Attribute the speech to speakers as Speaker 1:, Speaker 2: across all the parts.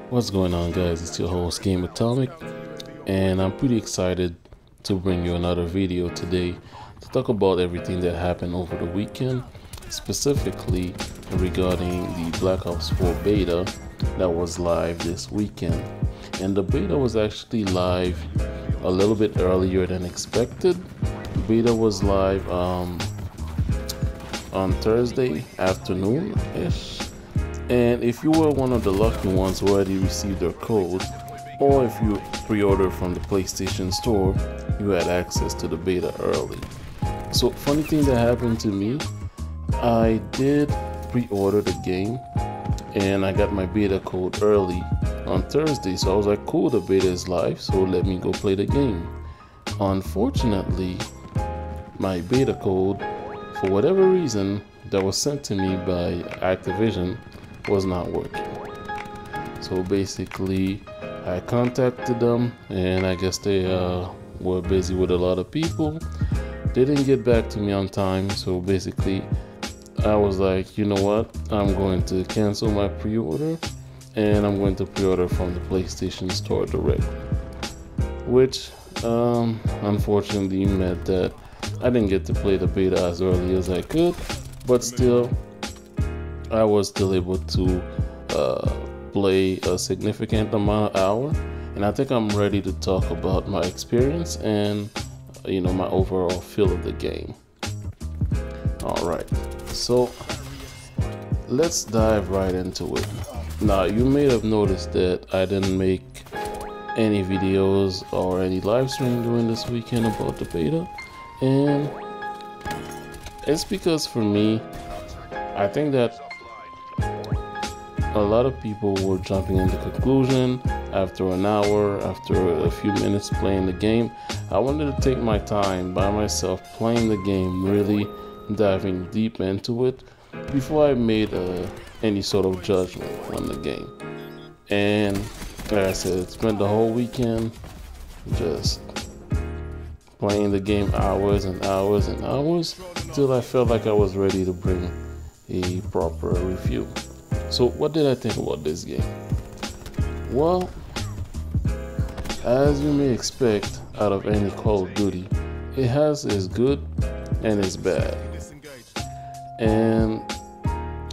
Speaker 1: What's going on, guys? It's your host Game Atomic, and I'm pretty excited to bring you another video today to talk about everything that happened over the weekend, specifically regarding the Black Ops 4 beta that was live this weekend. And the beta was actually live a little bit earlier than expected. Beta was live on Thursday afternoon ish. And if you were one of the lucky ones who already received their code, or if you pre-ordered from the PlayStation Store, you had access to the beta early. So, funny thing that happened to me, I did pre-order the game, and I got my beta code early on Thursday. So I was like, cool, the beta is live, so let me go play the game. Unfortunately, my beta code, for whatever reason, that was sent to me by Activision was not working. So basically, I contacted them, and I guess they were busy with a lot of people. They didn't get back to me on time, so basically, I was like, you know what? I'm going to cancel my pre-order, and I'm going to pre-order from the PlayStation Store directly. Which, unfortunately, meant that I didn't get to play the beta as early as I could, but still, I was still able to play a significant amount of hours, and I think I'm ready to talk about my experience and my overall feel of the game. All right, so let's dive right into it. Now, you may have noticed that I didn't make any videos or any live stream during this weekend about the beta, and it's because for me, I think that a lot of people were jumping into conclusion after an hour, after a few minutes playing the game. I wanted to take my time by myself playing the game, really diving deep into it before I made any sort of judgment on the game. And like I said, spent the whole weekend just playing the game hours and hours and hours till I felt like I was ready to bring a proper review. So what did I think about this game? Well, as you may expect out of any Call of Duty, it has its good and its bad. And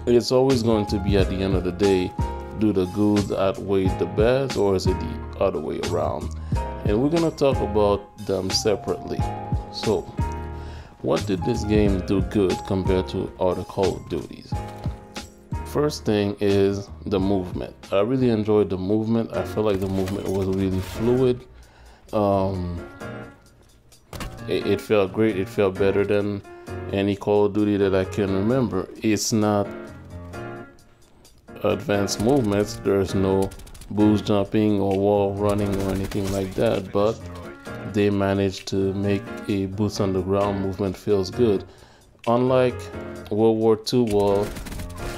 Speaker 1: it's always going to be, at the end of the day, do the good outweigh the bad, or is it the other way around? And we're going to talk about them separately. So, what did this game do good compared to other Call of Duties? First thing is the movement. I really enjoyed the movement. I felt like the movement was really fluid. It felt great. It felt better than any Call of Duty that I can remember. It's not advanced movements. There's no boost jumping or wall running or anything like that, but they managed to make a boots on the ground movement feels good. Unlike World War II wall,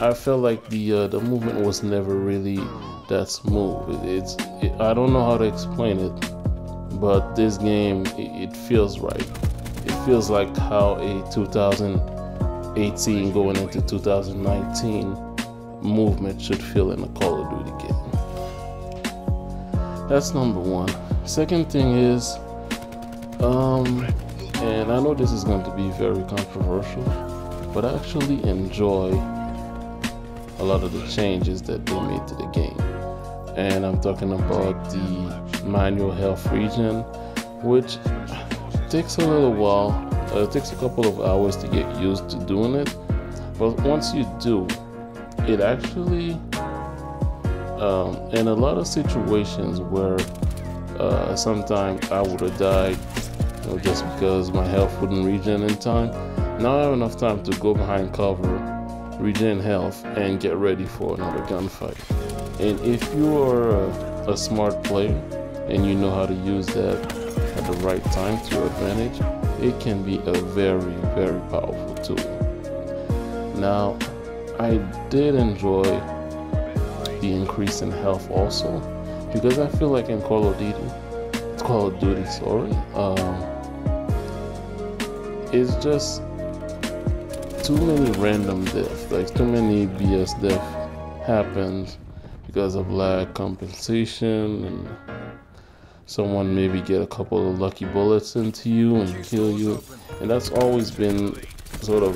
Speaker 1: I felt like the movement was never really that smooth. I don't know how to explain it, but this game, it feels right. It feels like how a 2018 going into 2019 movement should feel in a Call of Duty game. That's number one. Second thing is, and I know this is going to be very controversial, but I actually enjoy a lot of the changes that they made to the game. And I'm talking about the manual health regen, which takes a little while. It takes a couple of hours to get used to doing it, but once you do, it actually, in a lot of situations where sometimes I would have died just because my health wouldn't regen in time, now I have enough time to go behind cover, regen health, and get ready for another gunfight. And if you are a smart player and you know how to use that at the right time to your advantage, it can be a very, very powerful tool. Now, I did enjoy the increase in health also, because I feel like in Call of Duty, it's just too many random deaths, like too many BS death happens because of lag compensation, and someone maybe get a couple of lucky bullets into you and kill you. And that's always been sort of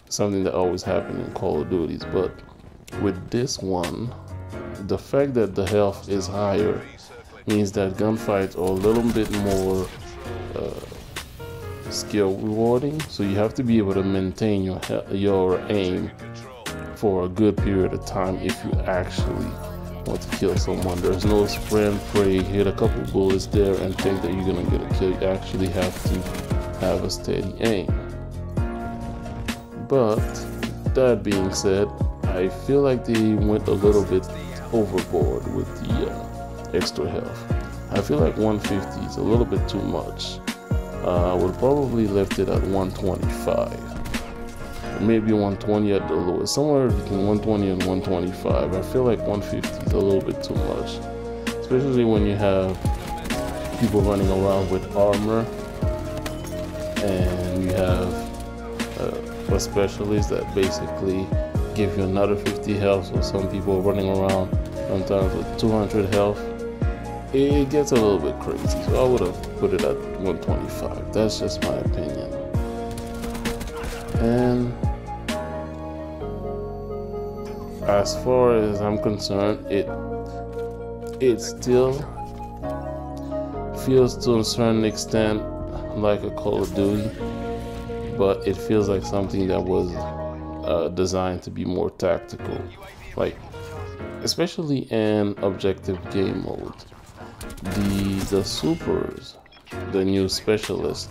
Speaker 1: something that always happened in Call of Duties. But with this one, the fact that the health is higher means that gunfights are a little bit more skill rewarding. So you have to be able to maintain your aim for a good period of time if you actually want to kill someone. There's no spray and pray, hit a couple bullets there and think that you're gonna get a kill. You actually have to have a steady aim. But that being said, I feel like they went a little bit overboard with the extra health. I feel like 150 is a little bit too much. I would probably left it at 125. Maybe 120 at the lowest. Somewhere between 120 and 125. I feel like 150 is a little bit too much. Especially when you have people running around with armor and you have a specialist that basically give you another 50 health. So some people running around sometimes with 200 health. It gets a little bit crazy. So I would have put it at 125. That's just my opinion. And as far as I'm concerned, it still feels to a certain extent like a Call of Duty, but it feels like something that was designed to be more tactical, like especially in objective game mode. The supers, the new specialists,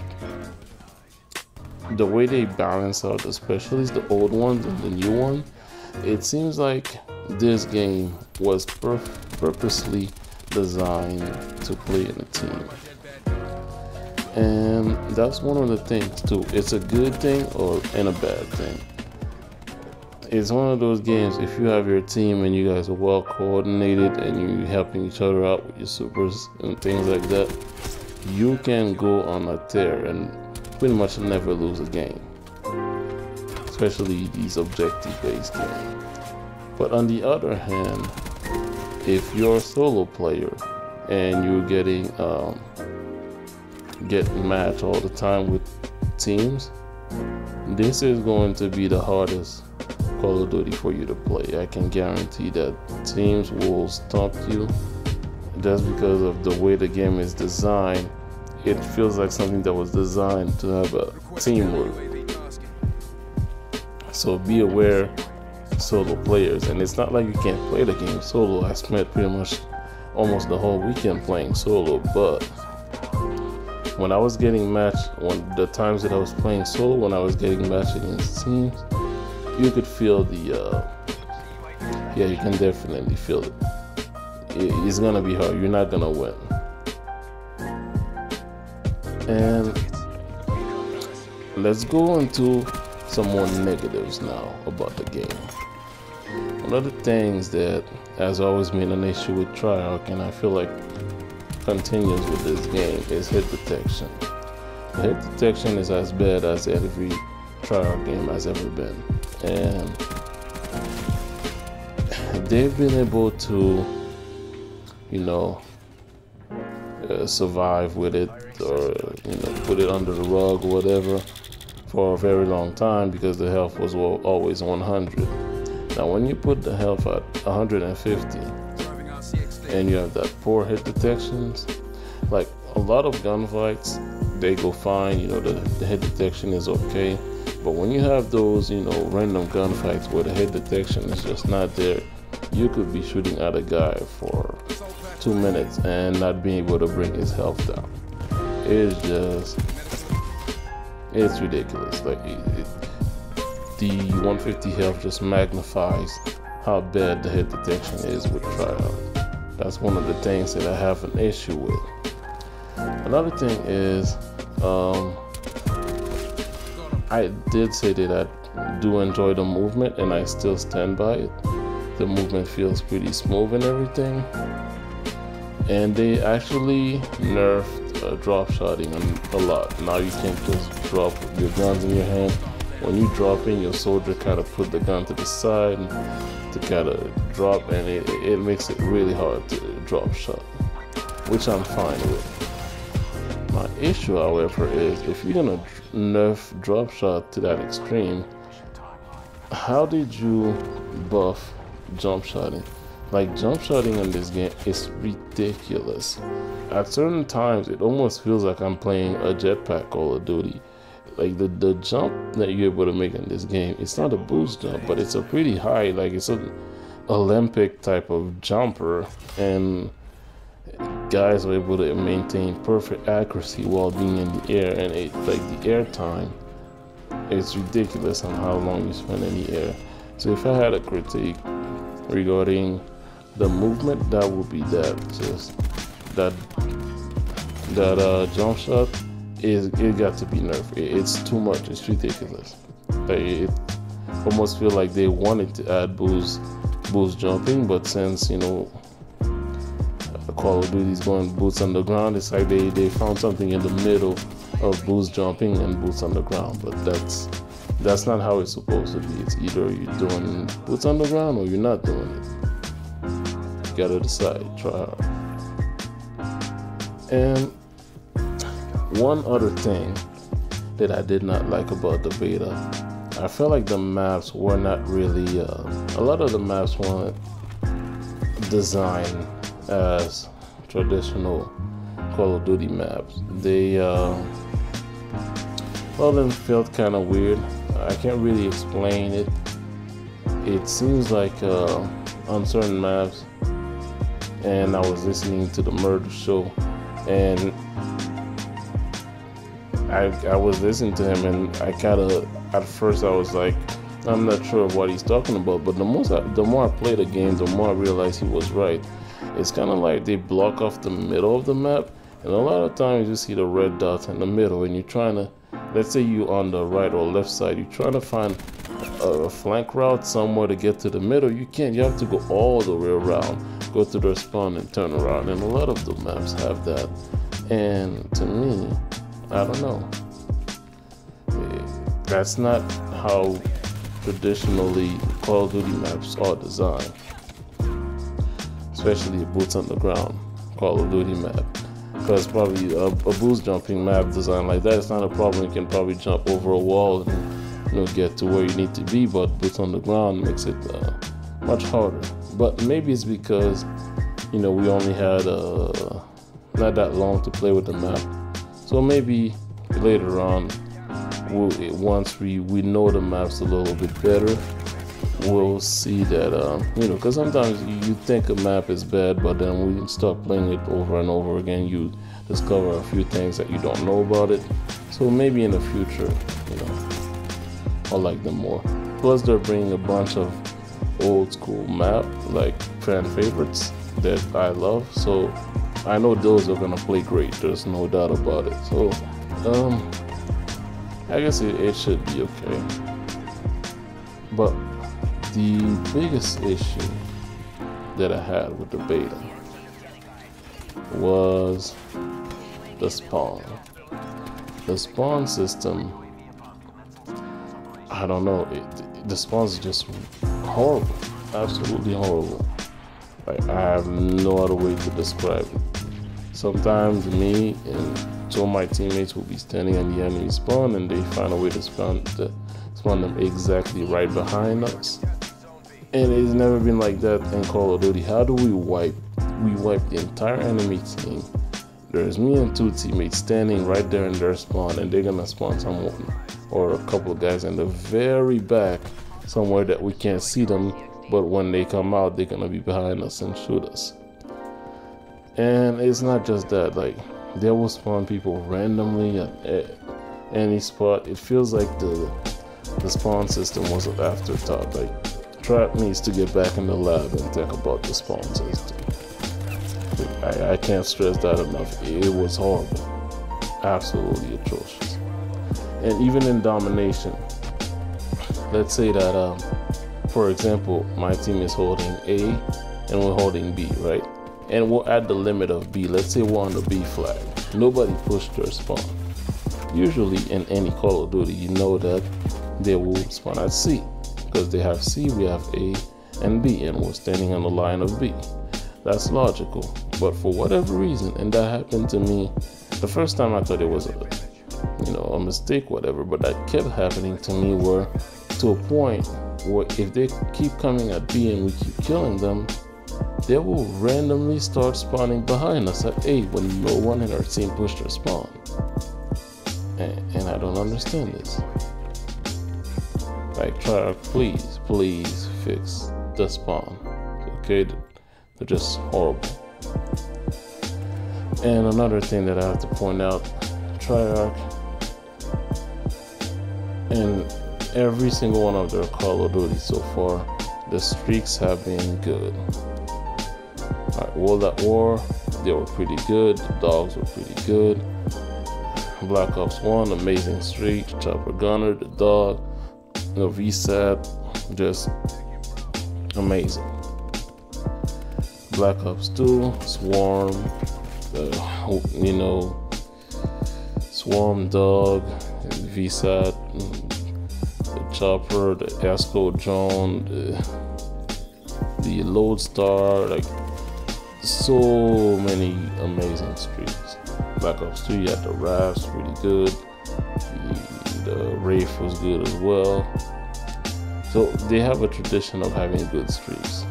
Speaker 1: the way they balance out the specialists, the old ones and the new one, it seems like this game was purposely designed to play in a team. And that's one of the things too. It's a good thing and a bad thing. It's one of those games, if you have your team and you guys are well coordinated and you're helping each other out with your supers and things like that, you can go on a tear and pretty much never lose a game. Especially these objective-based games. But on the other hand, if you're a solo player and you're getting matched all the time with teams, this is going to be the hardest Call of Duty for you to play. I can guarantee that teams will stomp you just because of the way the game is designed. It feels like something that was designed to have a teamwork. So be aware, solo players. And it's not like you can't play the game solo. I spent pretty much almost the whole weekend playing solo, but when I was getting matched, the times that I was playing solo, when I was getting matched against teams, you could feel you can definitely feel it. It's gonna be hard. You're not gonna win. And let's go into some more negatives now about the game. One of the things that has always been an issue with Treyarch, and I feel like continues with this game, is hit detection. The hit detection is as bad as every Treyarch game has ever been. And they've been able to, survive with it, or put it under the rug or whatever for a very long time because the health was always 100. Now when you put the health at 150 and you have that poor hit detections, like a lot of gunfights, they go fine, the hit detection is okay. But when you have those, random gunfights where the hit detection is just not there, you could be shooting at a guy for 2 minutes and not being able to bring his health down. It's ridiculous. Like the 150 health just magnifies how bad the hit detection is with Treyarch. That's one of the things that I have an issue with. Another thing is, I did say that I do enjoy the movement, and I still stand by it. The movement feels pretty smooth and everything. And they actually nerfed drop shotting a lot. Now you can't just drop your guns in your hand when you drop in, your soldier kind of put the gun to the side to kind of drop, and it makes it really hard to drop shot, which I'm fine with. My issue, however, is if you're gonna nerf drop shot to that extreme, how did you buff jump shotting? Like, jump shotting in this game is ridiculous. At certain times, it almost feels like I'm playing a jetpack Call of Duty. Like, the jump that you're able to make in this game, it's not a boost jump, but it's a pretty high, like it's an Olympic type of jumper, and guys are able to maintain perfect accuracy while being in the air, and like the air time, it's ridiculous on how long you spend in the air. So if I had a critique regarding the movement, that would be that. Just that jump shot it got to be nerfed. It's too much. It's ridiculous. Like, it almost feel like they wanted to add boost jumping, but since, you know, Call of Duty is going boots on the ground, it's like they found something in the middle of boost jumping and boots on the ground. But that's not how it's supposed to be. It's either you're doing boots on the ground or you're not doing it. You gotta decide. Try hard. And one other thing that I did not like about the beta, I felt like the maps were not really, a lot of the maps weren't designed as traditional Call of Duty maps. They, well, them felt kind of weird. I can't really explain it. It seems like on certain maps, and I was listening to the Murder Show, and I was listening to him, and I kind of, at first I was like, I'm not sure what he's talking about, but the more I play the game, the more I realize he was right. It's kind of like they block off the middle of the map, and a lot of times you see the red dots in the middle, and you're trying to, let's say you on the right or left side, you're trying to find a flank route somewhere to get to the middle. You can't. You have to go all the way around, go to the spawn and turn around, and a lot of the maps have that. And to me, I don't know. That's not how traditionally Call of Duty maps are designed, especially a boots on the ground Call of Duty map. Because probably a boost jumping map designed like that, it's not a problem. You can probably jump over a wall and, you know, get to where you need to be. But boots on the ground makes it much harder. But maybe it's because, you know, we only had not that long to play with the map. So maybe later on, once we know the maps a little bit better, we'll see that, you know, because sometimes you think a map is bad, but then when you start playing it over and over again, you discover a few things that you don't know about it. So maybe in the future, you know, I'll like them more. Plus, they're bringing a bunch of old school map, like fan favorites that I love. So I know those are gonna play great. There's no doubt about it. So, I guess it should be okay. But the biggest issue that I had with the beta was the spawn. The spawn system, I don't know, the spawn's just horrible, absolutely horrible. Like, I have no other way to describe it. Sometimes me and two of my teammates will be standing on the enemy spawn, and they find a way to spawn them exactly right behind us. And it's never been like that in Call of Duty. How do we wipe? We wipe the entire enemy team. There's me and two teammates standing right there in their spawn, and they're gonna spawn someone or a couple of guys in the very back, somewhere that we can't see them, but when they come out, they're gonna be behind us and shoot us. And it's not just that, like, they will spawn people randomly at any spot. It feels like the spawn system was an afterthought. Like, Trap needs to get back in the lab and think about the spawn system. I can't stress that enough. It was horrible, absolutely atrocious. And even in domination, let's say that, for example, my team is holding A and we're holding B, right? And we're at the limit of B. Let's say we're on the B flag. Nobody pushed their spawn. Usually in any Call of Duty, you know that they will spawn at C, because they have C, we have A and B, and we're standing on the line of B. That's logical. But for whatever reason, and that happened to me the first time, I thought it was a mistake, whatever, but that kept happening to me, where to a point where if they keep coming at B and we keep killing them, they will randomly start spawning behind us at A when no one in our team pushed their spawn. And I don't understand this. Like, please fix the spawn. Okay, they're just horrible. And another thing that I have to point out, Treyarch, in every single one of their Call of Duty so far, the streaks have been good. Alright, World at War, they were pretty good. The dogs were pretty good. Black Ops 1, amazing streak. Chopper Gunner, the dog, VSAT, just amazing. Black Ops 2, Swarm, Swarm, dog, VSAT, the Chopper, the Esco drone, the Lodestar, like so many amazing streaks. Black Ops 2, you had the Rafts, pretty good. The Wraith was good as well. So they have a tradition of having good streaks.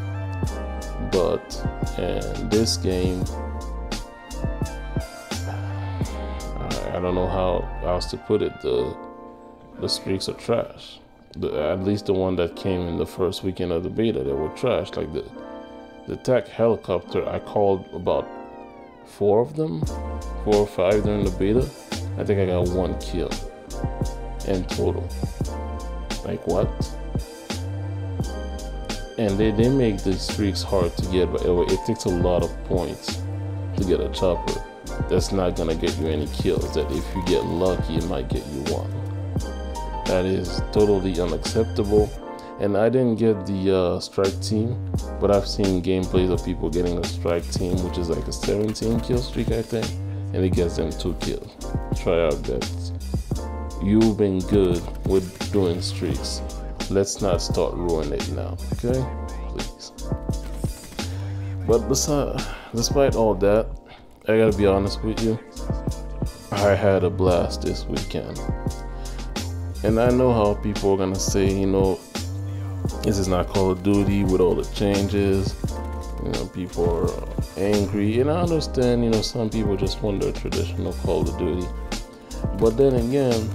Speaker 1: But in this game, I don't know how else to put it. The streaks are trash. At least the one that came in the first weekend of the beta, they were trash. Like the tech helicopter, I called about 4 or 5 during the beta. I think I got 1 kill in total. Like, what? And they make the streaks hard to get, but it takes a lot of points to get a chopper. That's not gonna get you any kills. That if you get lucky, it might get you 1. That is totally unacceptable. And I didn't get the strike team, but I've seen gameplays of people getting a strike team, which is like a 17 kill streak, I think, and it gets them 2 kills. Try out that. You've been good with doing streaks. Let's not start ruining it now, okay? Please. But despite all that, I gotta be honest with you, I had a blast this weekend. And I know how people are gonna say, this is not Call of Duty with all the changes. People are angry, and I understand, some people just want their traditional Call of Duty. But then again,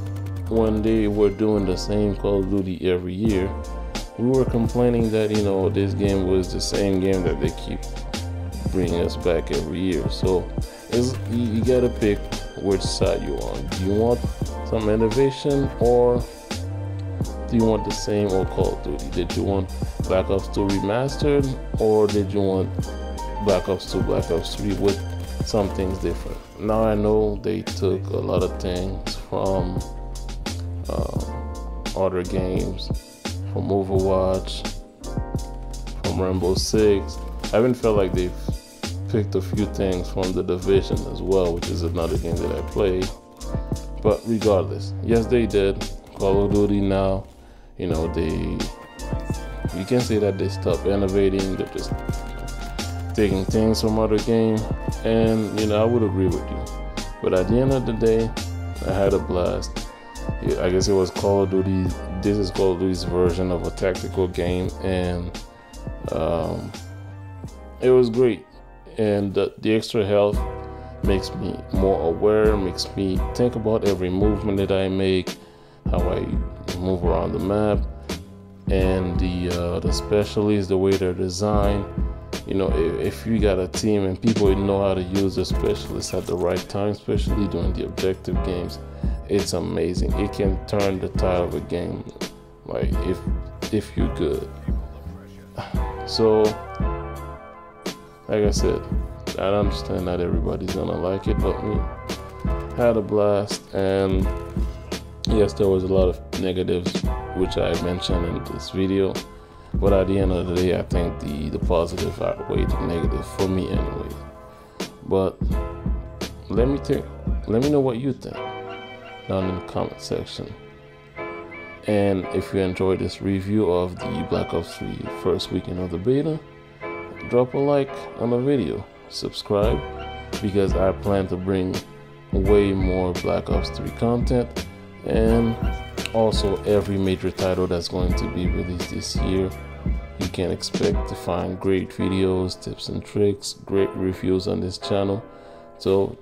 Speaker 1: when they were doing the same Call of Duty every year, we were complaining that, this game was the same game that they keep bringing us back every year. So you gotta pick which side you want. Do you want some innovation, or do you want the same old Call of Duty? Did you want Black Ops 2 remastered, or did you want Black Ops 2, Black Ops 3 with some things different? Now I know they took a lot of things from other games, from Overwatch, from Rainbow Six. I even felt like they've picked a few things from The Division as well, which is another game that I played. But regardless, yes, they did. Call of Duty now, you can say that they stopped innovating. They're just taking things from other games, and I would agree with you. But at the end of the day, I had a blast. I guess it was Call of Duty. This is Call of Duty's version of a tactical game, and it was great. And the extra health makes me more aware, makes me think about every movement that I make, how I move around the map, and the specialists, the way they're designed. If you got a team and people know how to use the specialists at the right time, especially during the objective games, it's amazing. It can turn the tide of a game, like if you're good. So, like I said, I understand not everybody's gonna like it, but we had a blast. And yes, there was a lot of negatives, which I mentioned in this video, but at the end of the day, I think the positive outweighed the negative for me anyway. But let me know what you think down in the comment section. And if you enjoyed this review of the Black Ops 3 first weekend of the beta, drop a like on the video, subscribe, because I plan to bring way more Black Ops 3 content, and also every major title that's going to be released this year. You can expect to find great videos, tips and tricks, great reviews on this channel. So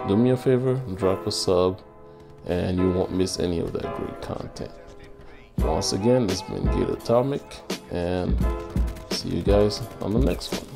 Speaker 1: do me a favor, drop a sub, and you won't miss any of that great content. Once again, this has been Gate Atomic, and see you guys on the next one.